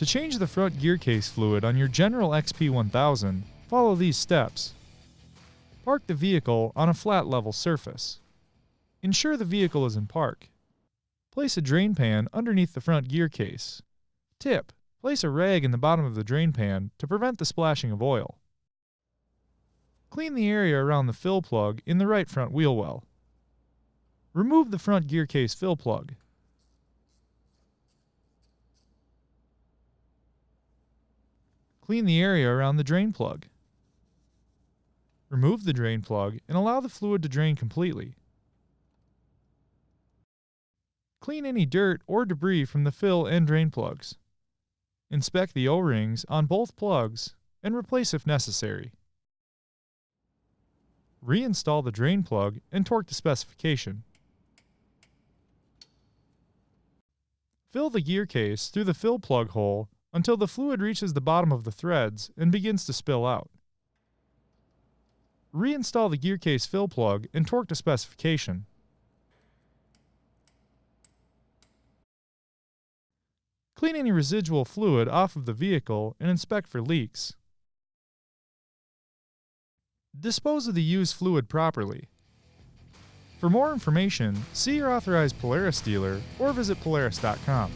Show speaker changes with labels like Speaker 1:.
Speaker 1: To change the front gear case fluid on your General XP 1000, follow these steps. Park the vehicle on a flat level surface. Ensure the vehicle is in park. Place a drain pan underneath the front gear case. Tip: place a rag in the bottom of the drain pan to prevent the splashing of oil. Clean the area around the fill plug in the right front wheel well. Remove the front gear case fill plug. Clean the area around the drain plug. Remove the drain plug and allow the fluid to drain completely. Clean any dirt or debris from the fill and drain plugs. Inspect the O-rings on both plugs and replace if necessary. Reinstall the drain plug and torque to specification. Fill the gear case through the fill plug hole until the fluid reaches the bottom of the threads and begins to spill out. Reinstall the gear case fill plug and torque to specification. Clean any residual fluid off of the vehicle and inspect for leaks. Dispose of the used fluid properly. For more information, see your authorized Polaris dealer or visit Polaris.com.